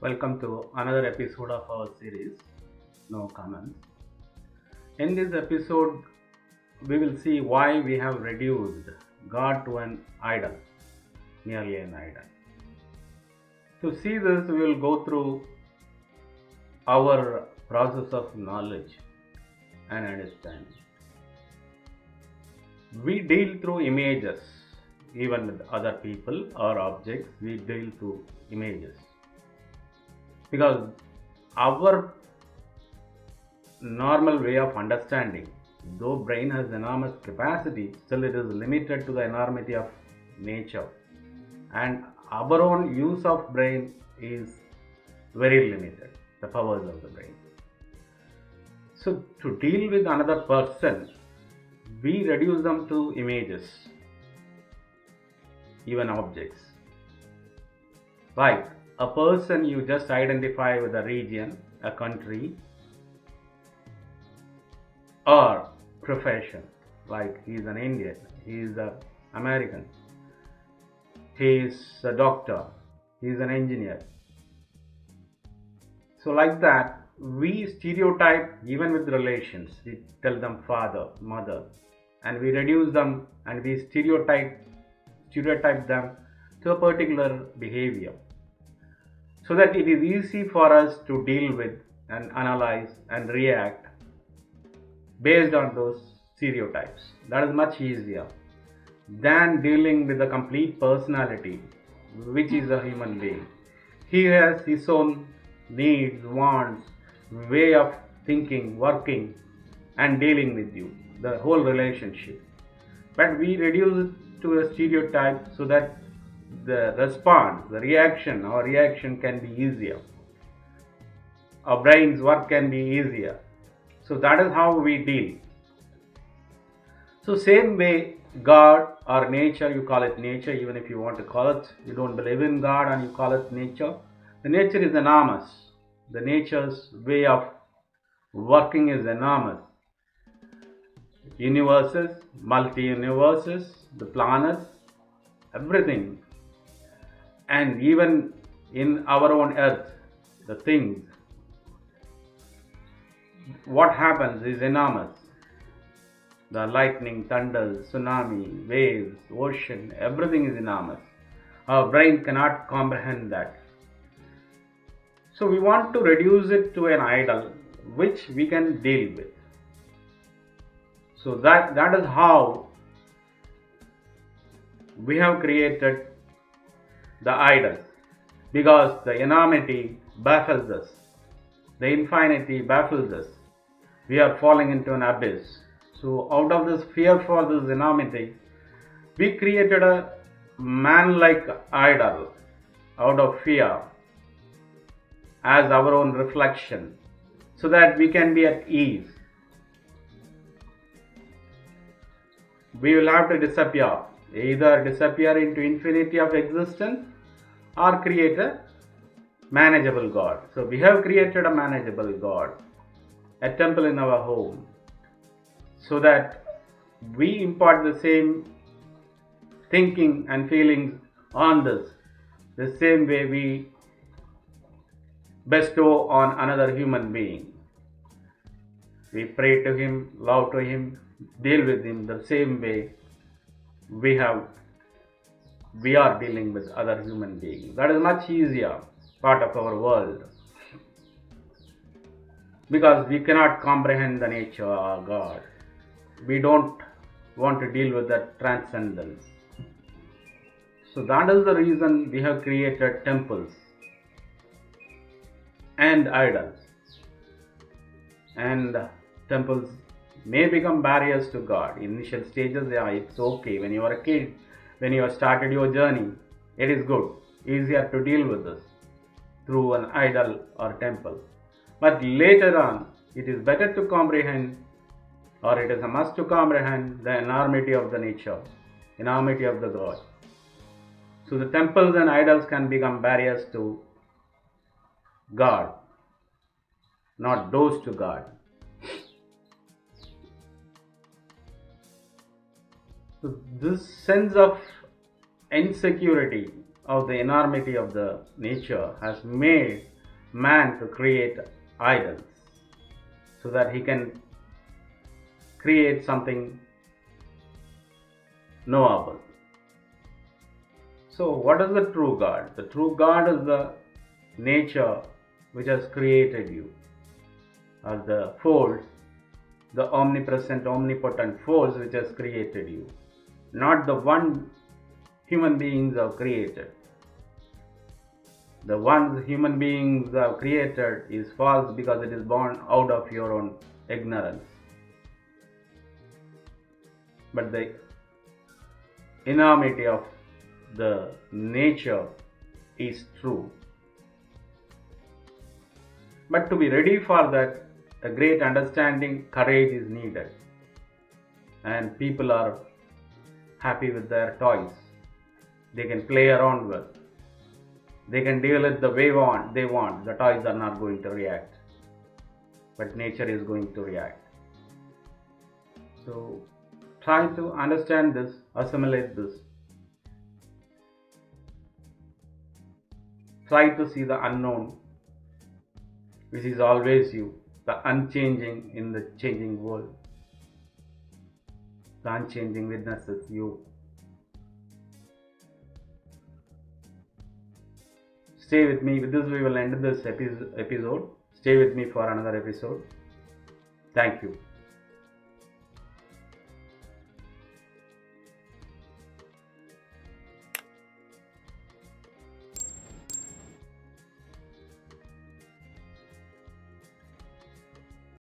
Welcome to another episode of our series, No Comments. In this episode, we will see why we have reduced God to an idol, merely an idol. To see this, we will go through our process of knowledge and understanding. We deal through images, even with other people or objects, we deal through images. Because our normal way of understanding, though brain has enormous capacity, still it is limited to the enormity of nature, and our own use of brain is very limited, the powers of the brain. So to deal with another person, we reduce them to images, even objects. Like a person you just identify with a region, a country, or profession. Like he is an Indian, he is an American, he is a doctor, he is an engineer. So like that, we stereotype even with relations. We tell them father, mother, and we reduce them and we stereotype them to a particular behavior, so that it is easy for us to deal with and analyze and react based on those stereotypes. That is much easier than dealing with the complete personality, which is a human being. He has his own needs, wants, way of thinking, working, and dealing with you, the whole relationship. But we reduce it to a stereotype so that the response, the reaction, our reaction can be easier. Our brain's work can be easier. So that is how we deal. So same way, God or nature, you call it nature, even if you want to call it, you don't believe in God and you call it nature. The nature is enormous. The nature's way of working is enormous. Universes, multi-universes, the planets, everything. And even in our own earth, the things, what happens is enormous. The lightning, thunder, tsunami, waves, ocean, everything is enormous. Our brain cannot comprehend that. So we want to reduce it to an idol which we can deal with. So that is how we have created the idols, because the enormity baffles us, the infinity baffles us. We are falling into an abyss. So out of this fear for this enormity, we created a man-like idol out of fear as our own reflection, so that we can be at ease. We will have to disappear, either disappear into infinity of existence or create a manageable God. So we have created a manageable God, a temple in our home, so that we impart the same thinking and feelings on this, the same way we bestow on another human being. We pray to him, love to him, deal with him the same way we are dealing with other human beings. That is much easier part of our world, because we cannot comprehend the nature of God. We don't want to deal with that transcendence. So that is the reason we have created temples and idols. And temples may become barriers to God. Initial stages, yeah, it's okay. When you are a kid, when you have started your journey, it is good, easier to deal with this through an idol or temple. But later on, it is better to comprehend, or it is a must to comprehend, the enormity of the nature, enormity of the God. So the temples and idols can become barriers to God, not doors to God. So this sense of insecurity of the enormity of the nature has made man to create idols so that he can create something knowable. So, what is the true God? The true God is the nature which has created you, or the force, the omnipresent, omnipotent force which has created you, not the one human beings have created. The one human beings have created is false because it is born out of your own ignorance. But the enormity of the nature is true. But to be ready for that, a great understanding, courage is needed. And people are happy with their toys. They can play around with. They can deal it the way they want. The toys are not going to react. But nature is going to react. So try to understand this, assimilate this. Try to see the unknown, which is always you, the unchanging in the changing world. The unchanging witness is you. Stay with me. With this, we will end this episode. Stay with me for another episode. Thank you.